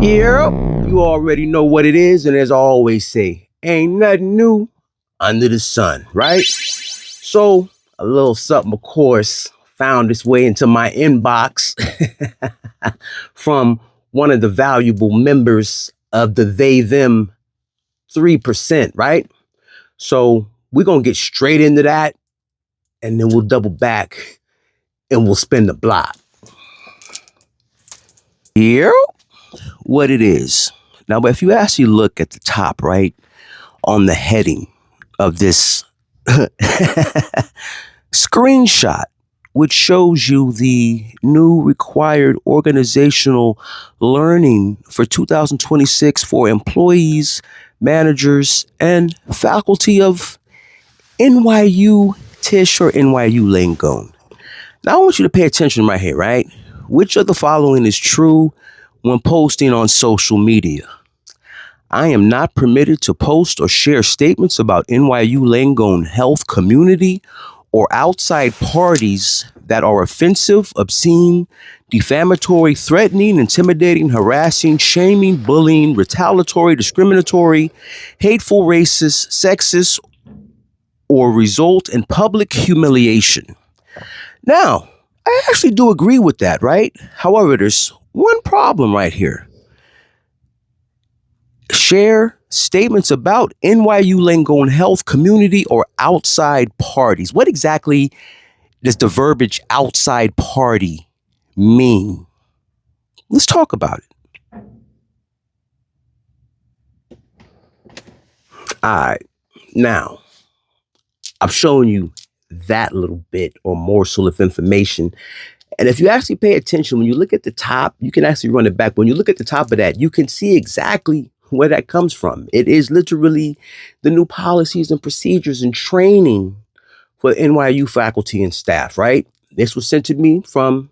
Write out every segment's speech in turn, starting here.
Yeah, you already know what it is, and as I always say, ain't nothing new under the sun, right? So, a little something, of course, found its way into my inbox from one of the valuable members of the they them 3%, right? So, we're going to get straight into that, and then we'll double back and we'll spin the block. Here, what it is. Now, if you actually look at the top, right, on the heading of this screenshot, which shows you the new required organizational learning for 2026 for employees, managers, and faculty of NYU Tisch or NYU Langone. Now, I want you to pay attention right here, right? Which of the following is true when posting on social media? I am not permitted to post or share statements about NYU Langone health community or outside parties that are offensive, obscene, defamatory, threatening, intimidating, harassing, shaming, bullying, retaliatory, discriminatory, hateful, racist, sexist, or result in public humiliation. Now, I actually do agree with that, right? However, there's one problem right here. Share statements about NYU Langone health community or outside parties. What exactly does the verbiage outside party mean? Let's talk about it. All right. Now, I've shown you that little bit or morsel of information. And if you actually pay attention, when you look at the top, you can actually run it back. When you look at the top of that, you can see exactly where that comes from. It is literally the new policies and procedures and training for NYU faculty and staff, right? This was sent to me from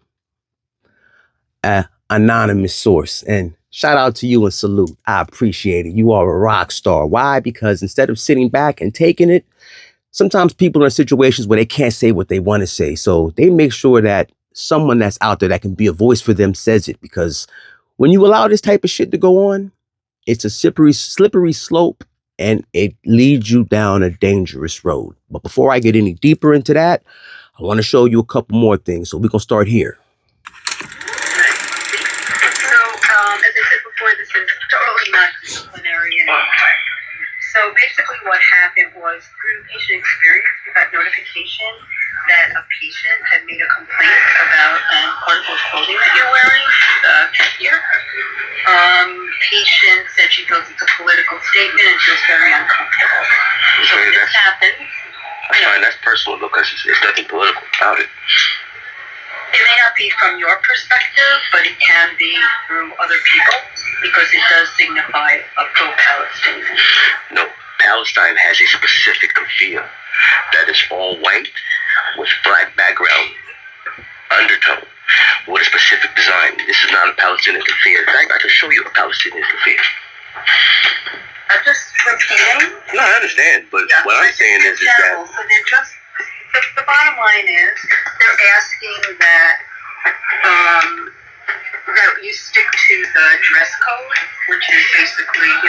an anonymous source. And shout out to you and salute. I appreciate it. You are a rock star. Why? Because instead of sitting back and taking it, sometimes people are in situations where they can't say what they want to say. So they make sure that someone that's out there that can be a voice for them says it. Because when you allow this type of shit to go on, it's a slippery slope and it leads you down a dangerous road. But before I get any deeper into that, I want to show you a couple more things. So we're going to start here. As I said before, this is totally not disciplinary in any way. So basically what happened was through patient experience, we got notification that a patient had made a complaint about article of clothing that you're wearing, the here. Patient said she feels it's a political statement and feels very uncomfortable. So this happened. I find that's personal because there's nothing political about it. It may not be from your perspective, but it can be through other people because it does signify a pro-Palestinian. No, Palestine has a specific kafia that is all white with black background undertone with a specific design. This is not a Palestinian kafia. In fact, I can show you a Palestinian kafia. I'm just repeating. No, I understand, but Yeah, what I'm saying is that... So they're just, the bottom line is they're asking that that you stick to the dress code, which is basically, the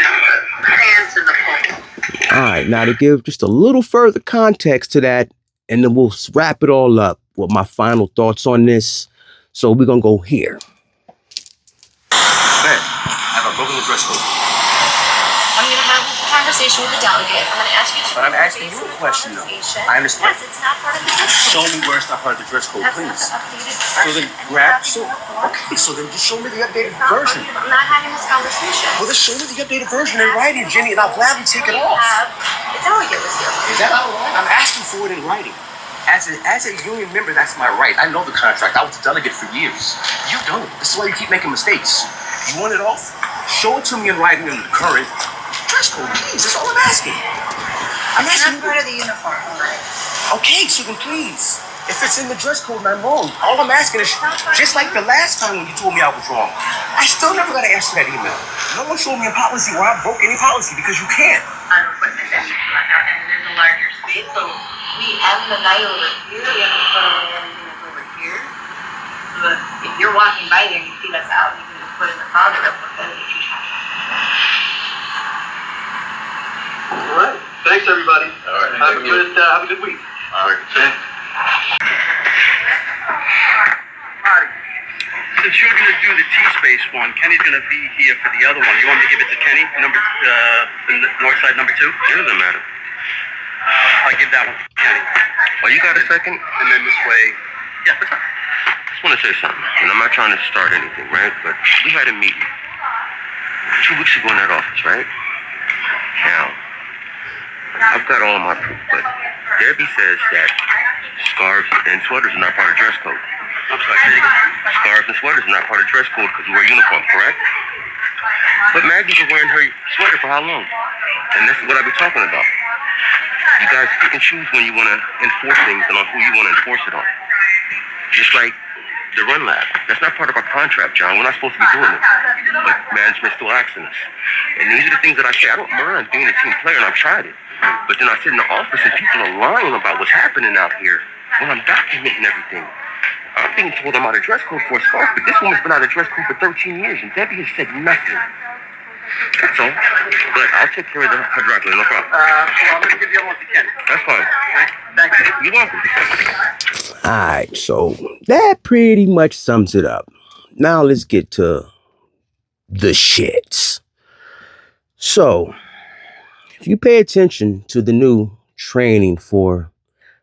pants and the polo. All right. Now to give just a little further context to that, and then we'll wrap it all up with my final thoughts on this. So we're going to go here. Man, have I broken the dress code? I'm going to have a conversation with the delegate. I'm going to ask you to... But I'm asking you a question, though. I understand. Yes, it's not part of the dress code. Show me where it's not part of the dress code, That's please. not the updated So then version. grab... Okay, so then just show me the updated version. I'm not having this conversation. Well, then show me the updated version in writing, Jenny, and I'll gladly take it off. Have the delegate with you. Is that all right? I'm asking for it in writing. As a union member, that's my right. I know the contract. I was a delegate for years. You don't. This is why you keep making mistakes. You want it off? Show it to me in writing in the current dress code, please. That's all I'm asking. It's not part of the uniform, all right? Okay, so then please. If it's in the dress code and I'm wrong, all I'm asking is, just like the last time when you told me I was wrong, I still never got to answer that email. No one showed me a policy where I broke any policy because you can't. On equipment that we put out, and there's a larger space, so we have the night over here, we have to put away everything that's over here. But if you're walking by there and you see us out, you can just put in the file report that we can track. All right. Thanks, everybody. All right. Have a good week. All right. Since you're going to do the T-Space one, Kenny's going to be here for the other one. You want me to give it to Kenny, the north side number 2? It doesn't matter. I'll give that one to Kenny. Well, you got a second? And then this way... Yeah, what's up? I just want to say something, and I'm not trying to start anything, right? But we had a meeting 2 weeks ago in that office, right? Now, I've got all my proof, but Debbie says that scarves and sweaters are not part of dress code. I'm sorry, say it again. Scarves and sweaters are not part of dress code because we wear uniform, correct? But Maggie's been wearing her sweater for how long? And this is what I've been talking about. You guys pick and choose when you want to enforce things and on who you want to enforce it on. Just like the run lab. That's not part of our contract, John. We're not supposed to be doing it. But management's still asking us. And these are the things that I say. I don't mind being a team player, and I've tried it. But then I sit in the office and people are lying about what's happening out here when I'm documenting everything. I'm being told I'm out of dress code for a scarf, but this woman's been out of dress code for 13 years, and Debbie has said nothing. That's all. But I'll take care of her dry cleaning, no problem. Well, I'm going to give the other one to Kenny. That's fine. Thank you. You're welcome. All right, so that pretty much sums it up. Now let's get to the shits. So, if you pay attention to the new training for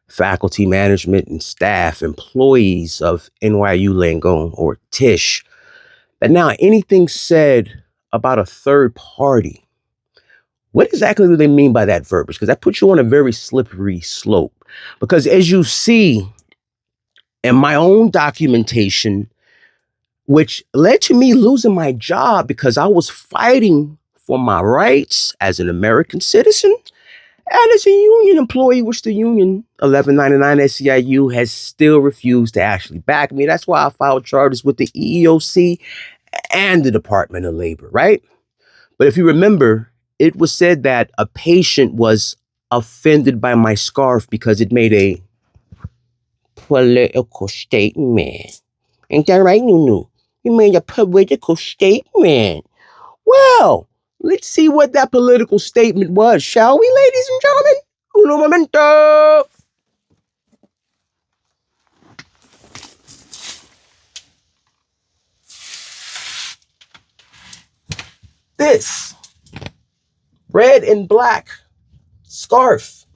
faculty management and staff, employees of NYU Langone or Tisch, but now anything said about a third party, what exactly do they mean by that verbiage? Because that puts you on a very slippery slope. Because as you see in my own documentation, which led to me losing my job because I was fighting for my rights as an American citizen and as a union employee, which the union 1199 SEIU has still refused to actually back me. That's why I filed charges with the EEOC and the Department of Labor, right? But if you remember, it was said that a patient was offended by my scarf because it made a political statement. Ain't that right, Nunu? You made a political statement. Well, let's see what that political statement was, shall we, ladies and gentlemen? Uno momento. This red and black scarf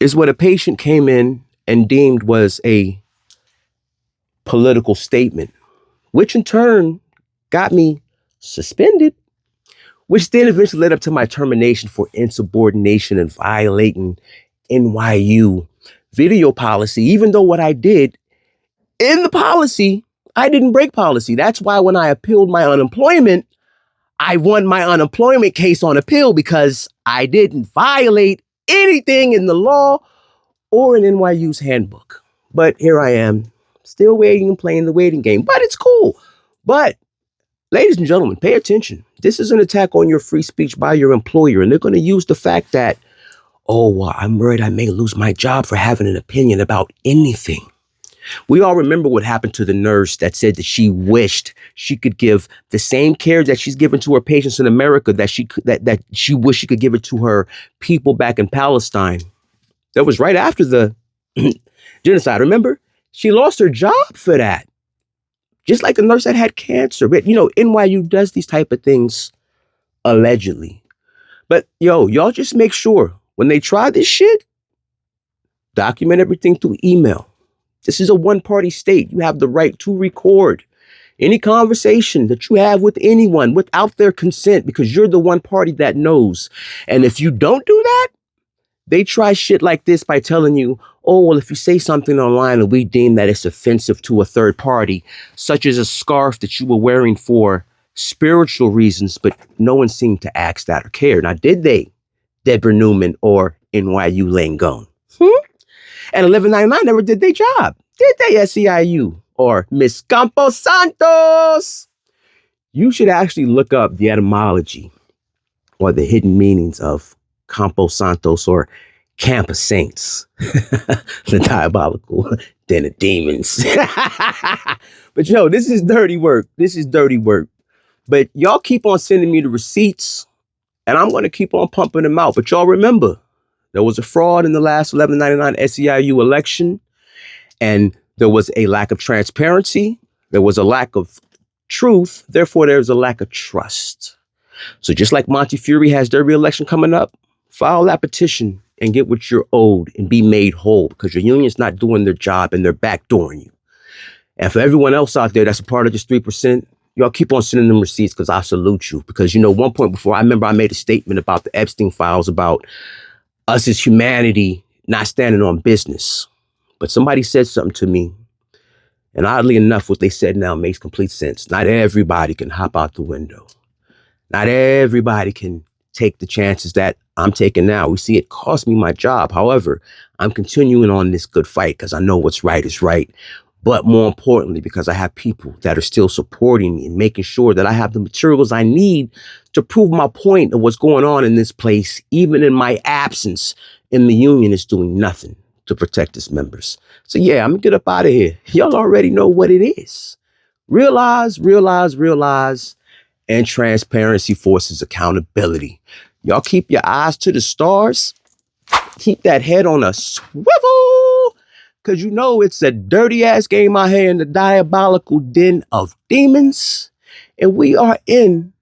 is what a patient came in and deemed was a political statement, which in turn got me suspended, which then eventually led up to my termination for insubordination and violating NYU video policy, even though what I did in the policy, I didn't break policy. That's why when I appealed my unemployment, I won my unemployment case on appeal because I didn't violate anything in the law or in NYU's handbook. But here I am, still waiting and playing the waiting game. But it's cool. But ladies and gentlemen, pay attention. This is an attack on your free speech by your employer. And they're going to use the fact that, oh, well, I'm worried I may lose my job for having an opinion about anything. We all remember what happened to the nurse that said that she wished she could give the same care that she's given to her patients in America, that she wished she could give it to her people back in Palestine. That was right after the genocide. Remember? She lost her job for that. Just like the nurse that had cancer. But, NYU does these type of things allegedly. But, y'all just make sure when they try this shit, document everything through email. This is a one-party state. You have the right to record any conversation that you have with anyone without their consent because you're the one party that knows. And if you don't do that, they try shit like this by telling you, oh, well, if you say something online and we deem that it's offensive to a third party, such as a scarf that you were wearing for spiritual reasons, but no one seemed to ask that or care. Now, did they, Deborah Newman or NYU Langone? And 1199 never did their job. Did they, SEIU or Miss Campos Santos? You should actually look up the etymology or the hidden meanings of Campos Santos or Campus Saints, the diabolical den of demons. But yo, this is dirty work. This is dirty work. But y'all keep on sending me the receipts, and I'm going to keep on pumping them out. But y'all remember, there was a fraud in the last 1199 SEIU election, and there was a lack of transparency. There was a lack of truth. Therefore, there's a lack of trust. So just like Monty Fury has their re-election coming up, file that petition and get what you're owed and be made whole, because your union's not doing their job and they're backdooring you. And for everyone else out there that's a part of this 3%, y'all keep on sending them receipts, because I salute you. Because, you know, one point before, I remember I made a statement about the Epstein files, about us as humanity not standing on business. But somebody said something to me, and oddly enough, what they said now makes complete sense. Not everybody can hop out the window. Not everybody can take the chances that I'm taking now. We see it cost me my job. However, I'm continuing on this good fight because I know what's right is right. But more importantly, because I have people that are still supporting me and making sure that I have the materials I need to prove my point of what's going on in this place, even in my absence, and the union is doing nothing to protect its members. So yeah, I'm gonna get up out of here. Y'all already know what it is. Realize, and transparency forces accountability. Y'all keep your eyes to the stars. Keep that head on a swivel, because you know it's a dirty ass game out here in the diabolical den of demons. And we are in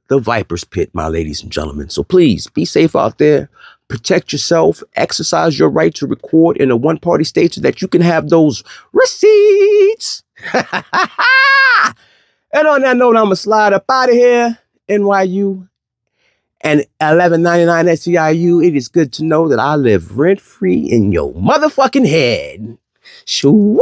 the Viper's Pit, my ladies and gentlemen. So please be safe out there. Protect yourself. Exercise your right to record in a one-party state so that you can have those receipts. And on that note, I'm going to slide up out of here. NYU and 1199 SEIU. It is good to know that I live rent-free in your motherfucking head. Shoo-woo!